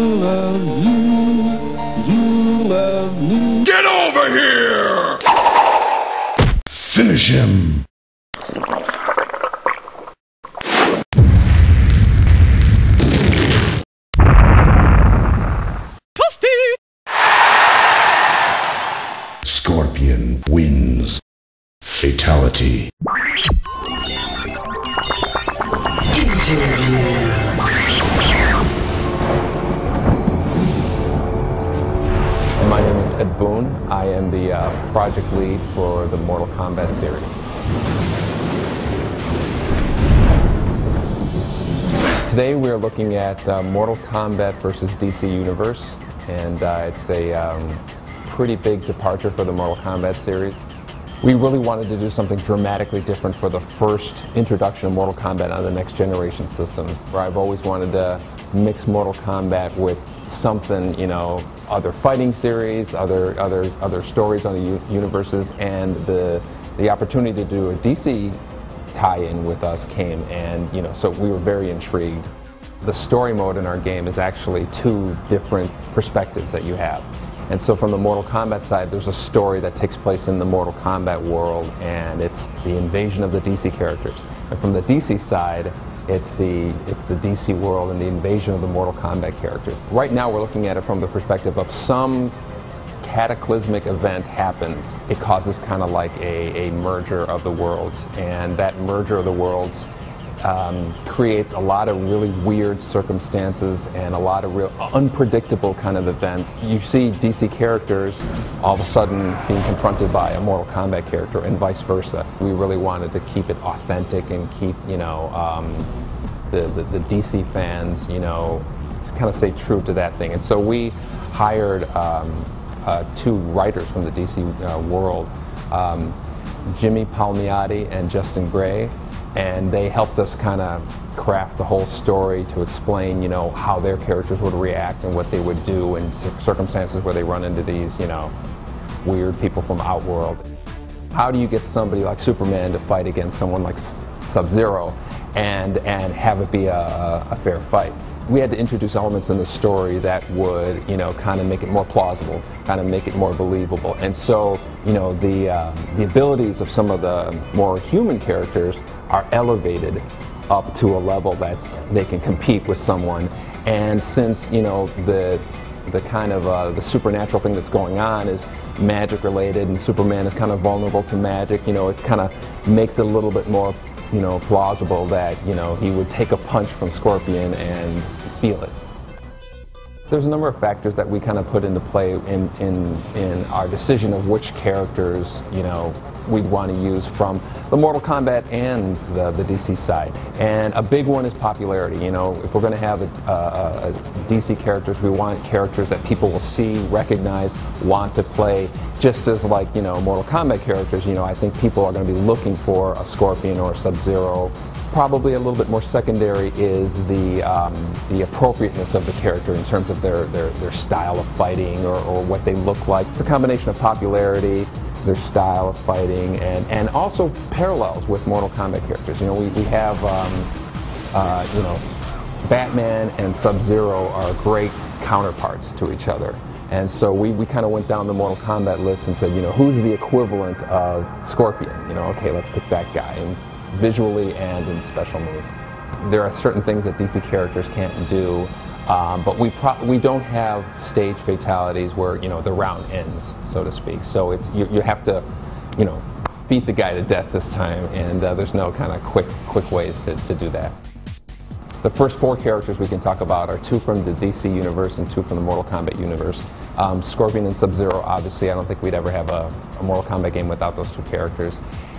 love you love me. Get over here! Finish him. Scorpion wins. Fatality. My name is Boon. I am the project lead for the Mortal Kombat series. Today we are looking at Mortal Kombat versus DC Universe, and it's a pretty big departure for the Mortal Kombat series. We really wanted to do something dramatically different for the first introduction of Mortal Kombat on the next generation systems, where I've always wanted to mix Mortal Kombat with something, you know, other fighting series, other stories on the universes, and the opportunity to do a DC tie-in with us came, and you know, so we were very intrigued. The story mode in our game is actually two different perspectives that you have. And so from the Mortal Kombat side, there's a story that takes place in the Mortal Kombat world, and it's the invasion of the DC characters. And from the DC side, it's the DC world and the invasion of the Mortal Kombat characters. Right now we're looking at it from the perspective of some cataclysmic event happens. It causes kind of like a merger of the worlds, and that merger of the worlds creates a lot of really weird circumstances and a lot of real unpredictable kind of events. You see DC characters all of a sudden being confronted by a Mortal Kombat character and vice versa. We really wanted to keep it authentic and keep, you know, the DC fans, you know, kind of stay true to that thing. And so we hired two writers from the DC world, Jimmy Palmiotti and Justin Gray, and they helped us kind of craft the whole story to explain, you know, how their characters would react and what they would do in circumstances where they run into these, you know, weird people from Outworld. How do you get somebody like Superman to fight against someone like Sub-Zero and have it be a fair fight? We had to introduce elements in the story that would, you know, kind of make it more plausible, kind of make it more believable. And so, you know, the abilities of some of the more human characters are elevated up to a level that they can compete with someone. And since, you know, the kind of the supernatural thing that's going on is magic related, and Superman is kind of vulnerable to magic, you know, it kind of makes it a little bit more, you know, plausible that, you know, he would take a punch from Scorpion and feel it. There's a number of factors that we kind of put into play in our decision of which characters, you know, we'd want to use from the Mortal Kombat and the DC side. And a big one is popularity. You know, if we're going to have a DC characters, we want characters that people will see, recognize, want to play. Just as, like, you know, Mortal Kombat characters, you know, I think people are going to be looking for a Scorpion or a Sub-Zero. Probably a little bit more secondary is the appropriateness of the character in terms of their style of fighting or what they look like. It's a combination of popularity, their style of fighting, and also parallels with Mortal Kombat characters. You know, we have, you know, Batman and Sub-Zero are great counterparts to each other. And so we kind of went down the Mortal Kombat list and said, you know, who's the equivalent of Scorpion? You know, okay, let's pick that guy, and visually and in special moves. There are certain things that DC characters can't do, but we don't have stage fatalities where, you know, the round ends, so to speak. So it's you have to, you know, beat the guy to death this time, and there's no kind of quick ways to do that. The first four characters we can talk about are two from the DC universe and two from the Mortal Kombat universe. Scorpion and Sub-Zero, obviously, I don't think we'd ever have a Mortal Kombat game without those two characters.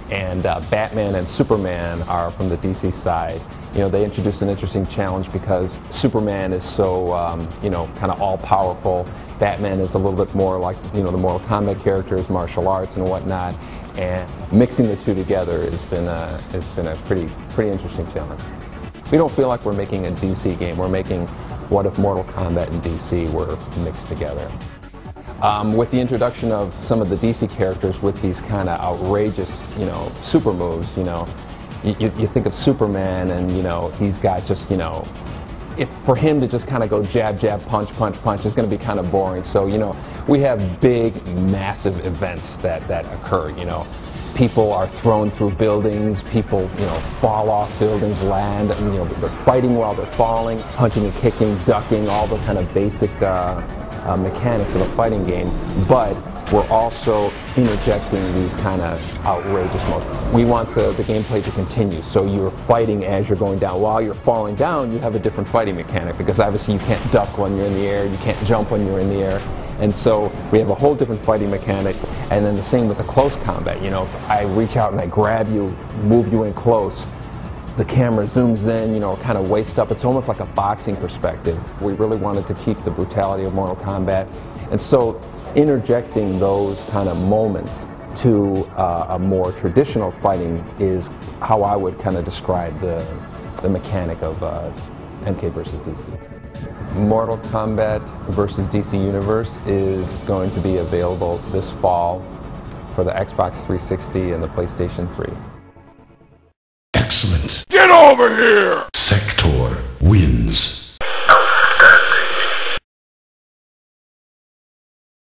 And Batman and Superman are from the DC side. You know, they introduced an interesting challenge because Superman is so, you know, kind of all-powerful. Batman is a little bit more like, you know, the Mortal Kombat characters, martial arts and whatnot. And mixing the two together has been a pretty interesting challenge. We don't feel like we're making a DC game. We're making what if Mortal Kombat and DC were mixed together. With the introduction of some of the DC characters with these kind of outrageous, you know, super moves, you know, you think of Superman and, you know, he's got just, you know, if for him to just kind of go jab, jab, punch, punch, punch, it's going to be kind of boring. So, you know, we have big, massive events that occur, you know. People are thrown through buildings, people, you know, fall off buildings, land, and, you know, they're fighting while they're falling, punching and kicking, ducking, all the kind of basic mechanics of a fighting game. But we're also interjecting these kind of outrageous moves. We want the gameplay to continue, so you're fighting as you're going down. While you're falling down, you have a different fighting mechanic, because obviously you can't duck when you're in the air, you can't jump when you're in the air. And so we have a whole different fighting mechanic, and then the same with the close combat. You know, if I reach out and I grab you, move you in close, the camera zooms in, you know, kind of waist up. It's almost like a boxing perspective. We really wanted to keep the brutality of Mortal Kombat, and so interjecting those kind of moments to a more traditional fighting is how I would kind of describe the mechanic of MK versus DC. Mortal Kombat versus DC Universe is going to be available this fall for the Xbox 360 and the PlayStation 3. Excellent. Get over here! Sector.